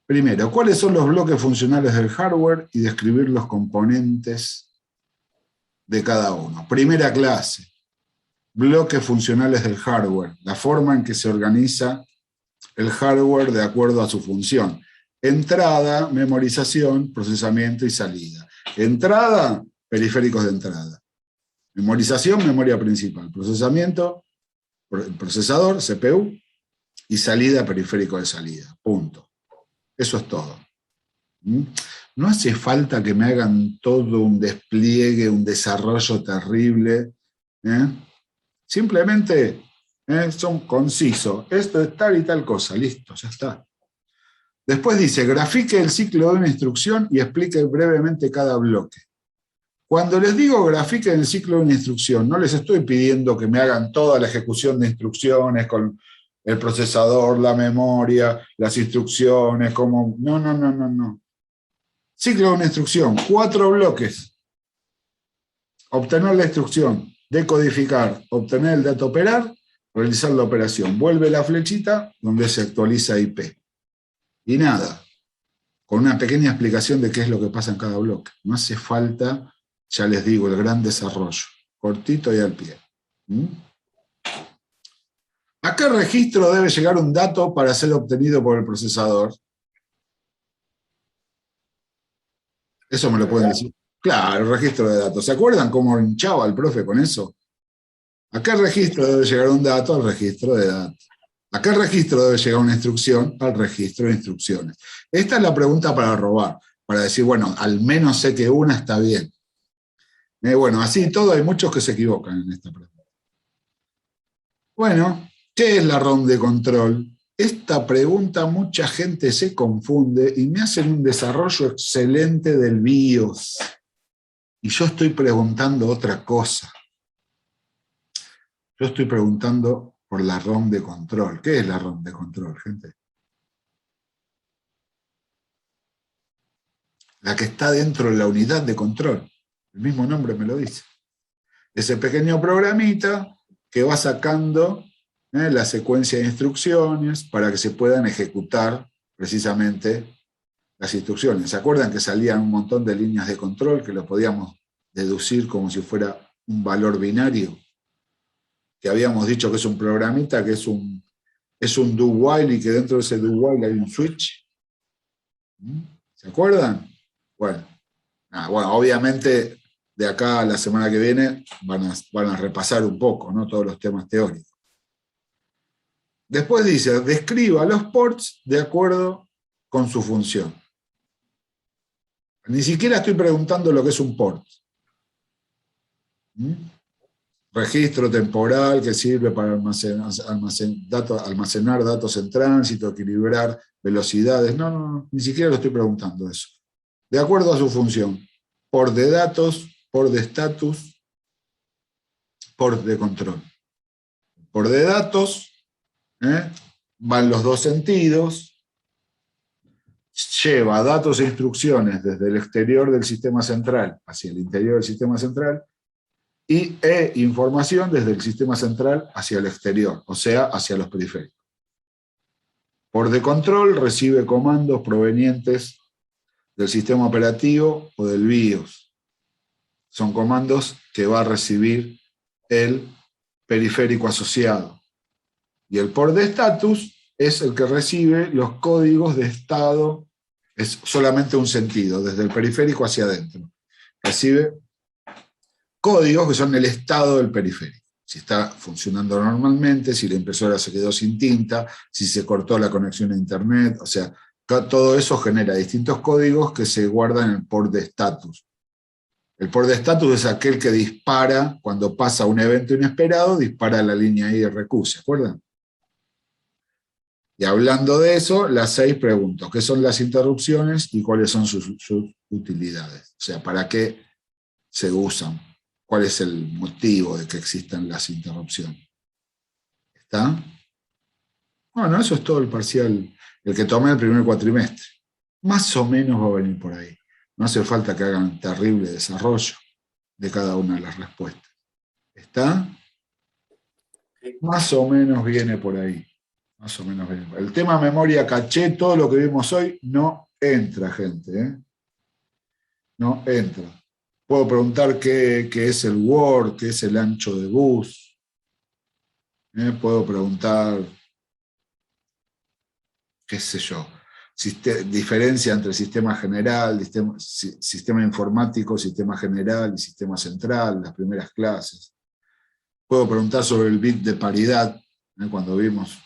primero, ¿cuáles son los bloques funcionales del hardware? Y describir los componentes de cada uno. Primera clase, bloques funcionales del hardware, la forma en que se organiza el hardware de acuerdo a su función. Entrada, memorización, procesamiento y salida. Entrada, periféricos de entrada. Memorización, memoria principal. Procesamiento, el procesador, CPU, y salida, periférico de salida. Punto. Eso es todo. No hace falta que me hagan todo un despliegue, un desarrollo terrible. Simplemente son concisos. Esto es tal y tal cosa. Listo, ya está. Después dice, grafique el ciclo de una instrucción y explique brevemente cada bloque. Cuando les digo grafiquen el ciclo de una instrucción, no les estoy pidiendo que me hagan toda la ejecución de instrucciones con el procesador, la memoria, las instrucciones, como... No. Ciclo de una instrucción, 4 bloques. Obtener la instrucción, decodificar, obtener el dato operar, realizar la operación. Vuelve la flechita donde se actualiza IP. Y nada, con una pequeña explicación de qué es lo que pasa en cada bloque. No hace falta, ya les digo, el gran desarrollo. Cortito y al pie. ¿A qué registro debe llegar un dato para ser obtenido por el procesador? Eso me lo pueden decir. Claro, el registro de datos. ¿Se acuerdan cómo hinchaba el profe con eso? ¿A qué registro debe llegar un dato? Al registro de datos. ¿A qué registro debe llegar una instrucción? Al registro de instrucciones. Esta es la pregunta para robar, para decir, bueno, al menos sé que una está bien. Bueno, así todo, hay muchos que se equivocan en esta pregunta. Bueno, ¿qué es la ROM de control? Esta pregunta mucha gente se confunde y me hacen un desarrollo excelente del BIOS. Y yo estoy preguntando otra cosa. Yo estoy preguntando por la ROM de control. ¿Qué es la ROM de control, gente? La que está dentro de la unidad de control. El mismo nombre me lo dice. Ese pequeño programita que va sacando la secuencia de instrucciones para que se puedan ejecutar precisamente las instrucciones. ¿Se acuerdan que salían un montón de líneas de control que lo podíamos deducir como si fuera un valor binario? Que habíamos dicho que es un programita, que es un do while y que dentro de ese do while hay un switch. ¿Se acuerdan? Bueno, obviamente de acá a la semana que viene van a repasar un poco, ¿no? Todos los temas teóricos. Después dice, describa los ports de acuerdo con su función. Ni siquiera estoy preguntando lo que es un port. Registro temporal que sirve para almacenar datos en tránsito, equilibrar velocidades. No, ni siquiera lo estoy preguntando eso. De acuerdo a su función. Port de datos, port de status, port de control. Port de datos, van los dos sentidos, lleva datos e instrucciones desde el exterior del sistema central hacia el interior del sistema central, e información desde el sistema central hacia el exterior, o sea, hacia los periféricos. Port de control recibe comandos provenientes del sistema operativo o del BIOS. Son comandos que va a recibir el periférico asociado. Y el port de status es el que recibe los códigos de estado, es solamente un sentido, desde el periférico hacia adentro. Recibe códigos que son el estado del periférico. Si está funcionando normalmente, si la impresora se quedó sin tinta, si se cortó la conexión a internet, o sea, todo eso genera distintos códigos que se guardan en el port de status. El port de status es aquel que dispara, cuando pasa un evento inesperado, dispara la línea IRQ, ¿se acuerdan? Y hablando de eso, las 6 pregunto, ¿qué son las interrupciones y cuáles son sus utilidades? O sea, ¿para qué se usan? ¿Cuál es el motivo de que existan las interrupciones? ¿Está? Bueno, eso es todo el parcial, el que tomé el primer cuatrimestre. Más o menos va a venir por ahí. No hace falta que hagan terrible desarrollo de cada una de las respuestas. ¿Está? Más o menos viene por ahí. Más o menos viene por ahí. El tema memoria caché, todo lo que vimos hoy, no entra, gente. No entra. Puedo preguntar qué es el Word, qué es el ancho de bus. Puedo preguntar, qué sé yo, diferencia entre sistema general, sistema informático, sistema general y sistema central, las primeras clases. Puedo preguntar sobre el bit de paridad, cuando vimos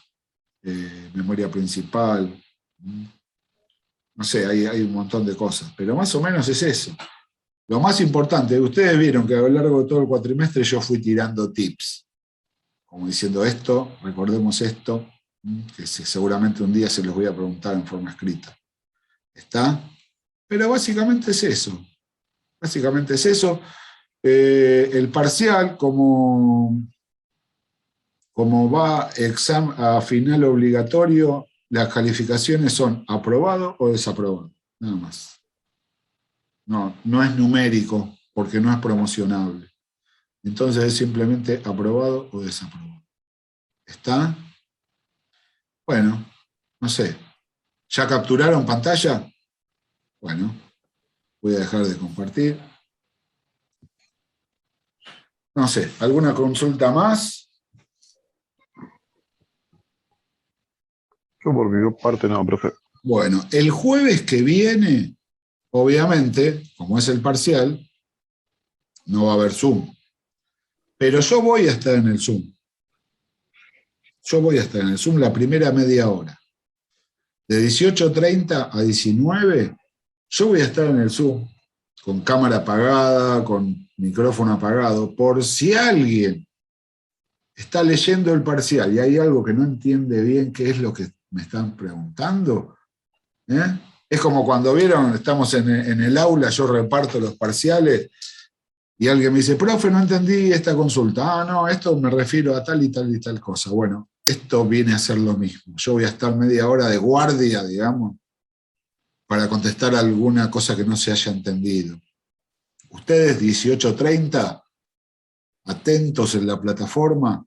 memoria principal. No sé, hay un montón de cosas, pero más o menos es eso. Lo más importante, ustedes vieron que a lo largo de todo el cuatrimestre yo fui tirando tips, como diciendo esto, recordemos esto, que seguramente un día se los voy a preguntar en forma escrita. ¿Está? Pero básicamente es eso. Básicamente es eso. El parcial, como va a final obligatorio, las calificaciones son aprobado o desaprobado, nada más. No es numérico, porque no es promocionable. Entonces es simplemente aprobado o desaprobado. ¿Está? Bueno, no sé. ¿Ya capturaron pantalla? Bueno, voy a dejar de compartir. No sé, ¿alguna consulta más? Yo por mi parte no, profe. Bueno, el jueves que viene, obviamente, como es el parcial, no va a haber Zoom. Pero yo voy a estar en el Zoom. Yo voy a estar en el Zoom la primera media hora. De 18:30 a 19, yo voy a estar en el Zoom, con cámara apagada, con micrófono apagado, por si alguien está leyendo el parcial y hay algo que no entiende bien qué es lo que me están preguntando. Es como cuando vieron, estamos en el aula, yo reparto los parciales, y alguien me dice, profe, no entendí esta consulta. Ah, no, esto me refiero a tal y tal y tal cosa. Bueno, esto viene a ser lo mismo. Yo voy a estar media hora de guardia, digamos, para contestar alguna cosa que no se haya entendido. Ustedes, 18:30, atentos en la plataforma,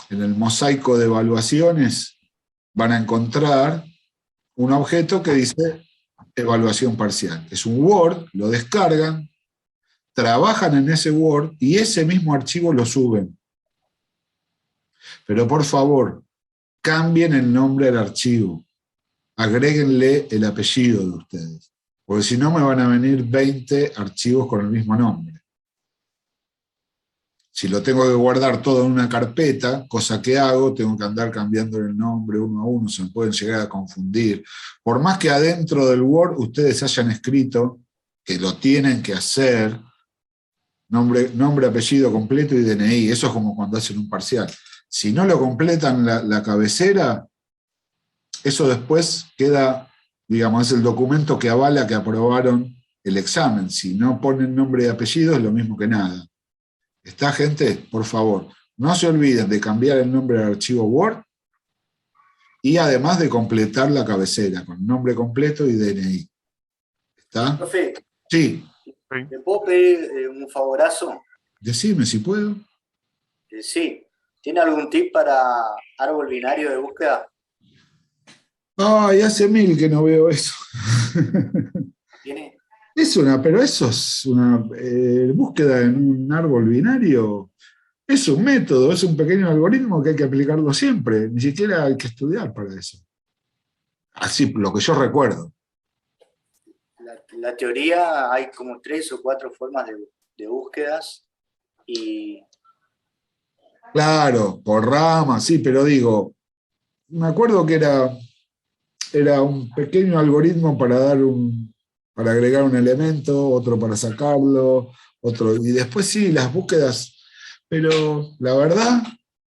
en el mosaico de evaluaciones, van a encontrar un objeto que dice evaluación parcial. Es un Word, lo descargan, trabajan en ese Word y ese mismo archivo lo suben. Pero por favor, cambien el nombre del archivo. Agréguenle el apellido de ustedes. Porque si no me van a venir 20 archivos con el mismo nombre. Si lo tengo que guardar todo en una carpeta, cosa que hago, tengo que andar cambiando el nombre uno a uno, se me pueden llegar a confundir. Por más que adentro del Word ustedes hayan escrito que lo tienen que hacer, nombre, apellido completo y DNI, eso es como cuando hacen un parcial. Si no lo completan la cabecera, eso después queda, digamos, es el documento que avala que aprobaron el examen. Si no ponen nombre y apellido es lo mismo que nada. ¿Está, gente? Por favor, no se olviden de cambiar el nombre del archivo Word y además de completar la cabecera con nombre completo y DNI. ¿Está? Profe, Sí, ¿le puedo pedir un favorazo? decime si puedo. Sí. ¿Tiene algún tip para árbol binario de búsqueda? Ay, hace 1000 que no veo eso. ¿Tiene? Pero eso es una búsqueda en un árbol binario. Es un método, es un pequeño algoritmo que hay que aplicarlo siempre. Ni siquiera hay que estudiar para eso. Así, lo que yo recuerdo. La teoría hay como 3 o 4 formas de búsquedas y Claro, por ramas, sí, pero digo, me acuerdo que era un pequeño algoritmo para agregar un elemento, otro para sacarlo, otro, y después sí, las búsquedas, pero la verdad,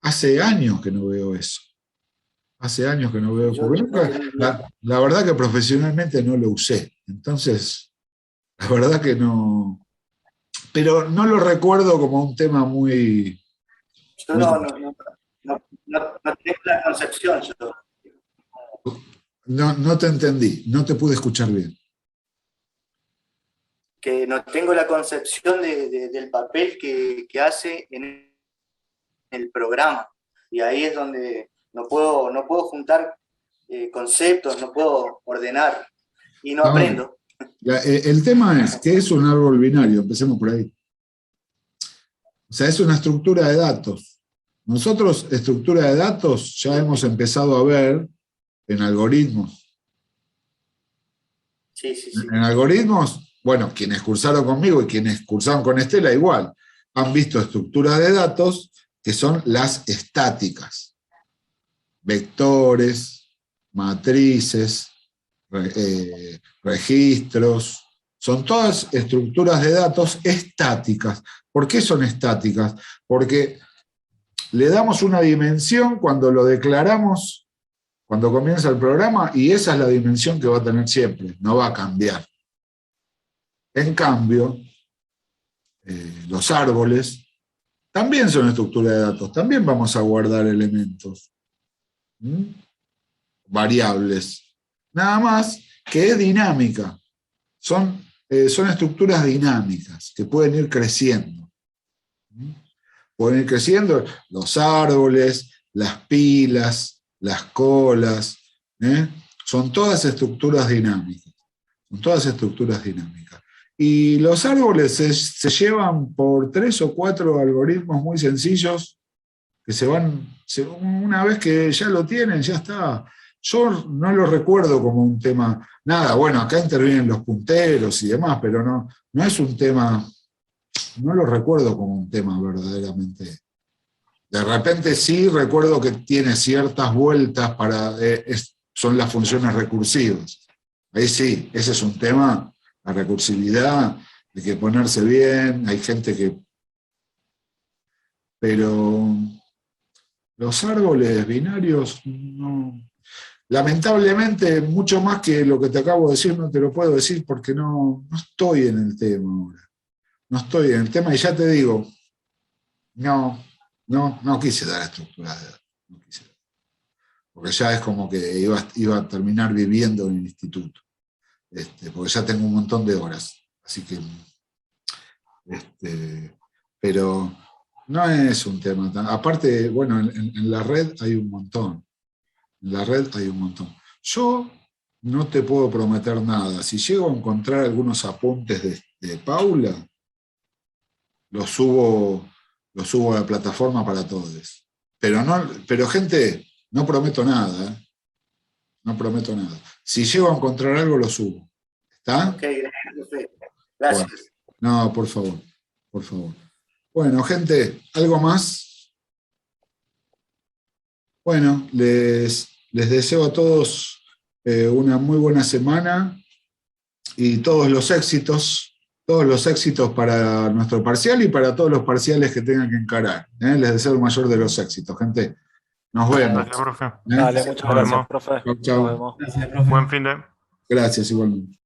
hace años que no veo eso. Hace años que no veo, porque la verdad que profesionalmente no lo usé. Entonces, la verdad que no, pero no lo recuerdo como un tema muy... yo no tengo la concepción. No te entendí, no te pude escuchar bien. Que no tengo la concepción del papel que hace en el programa. Y ahí es donde no puedo juntar conceptos, no puedo ordenar y no aprendo. El tema es, ¿qué es un árbol binario? Empecemos por ahí. O sea, es una estructura de datos. Nosotros, estructura de datos, ya hemos empezado a ver en algoritmos. Sí. En algoritmos, bueno, quienes cursaron conmigo y quienes cursaron con Estela igual, han visto estructuras de datos que son las estáticas. Vectores, matrices, registros, son todas estructuras de datos estáticas. ¿Por qué son estáticas? Porque le damos una dimensión cuando lo declaramos, cuando comienza el programa, y esa es la dimensión que va a tener siempre, no va a cambiar. En cambio, los árboles también son estructuras de datos, también vamos a guardar elementos, variables, nada más que es dinámica. Son estructuras dinámicas que pueden ir creciendo. Pueden ir creciendo los árboles, las pilas, las colas, son todas estructuras dinámicas. Son todas estructuras dinámicas. Y los árboles se llevan por 3 o 4 algoritmos muy sencillos que una vez que ya lo tienen, ya está. Yo no lo recuerdo como un tema, nada, bueno, acá intervienen los punteros y demás, pero no es un tema, no lo recuerdo como un tema verdaderamente. De repente sí recuerdo que tiene ciertas vueltas son las funciones recursivas. Ahí sí, ese es un tema, la recursividad, hay que ponerse bien, hay gente que... Pero los árboles binarios no... Lamentablemente, mucho más que lo que te acabo de decir, no te lo puedo decir porque no estoy en el tema ahora. No estoy en el tema y ya te digo, no quise dar estructura de datos. No quise. Porque ya es como que iba a terminar viviendo en el instituto. Porque ya tengo un montón de horas. Así que... pero no es un tema tan... Aparte, bueno, en la red hay un montón. En la red hay un montón. Yo no te puedo prometer nada. Si llego a encontrar algunos apuntes de Paula, los subo a la plataforma para todos. Pero gente, no prometo nada. No prometo nada. Si llego a encontrar algo, lo subo. ¿Está? Ok, gracias. Bueno, no, por favor. Por favor. Bueno, gente, ¿algo más? Bueno, les deseo a todos una muy buena semana y todos los éxitos para nuestro parcial y para todos los parciales que tengan que encarar. Les deseo el mayor de los éxitos, gente. Nos vemos. Gracias, profe. Dale, muchas gracias, profe. Chau, chau. Nos vemos. Gracias, profe. Buen fin de... Gracias, igualmente.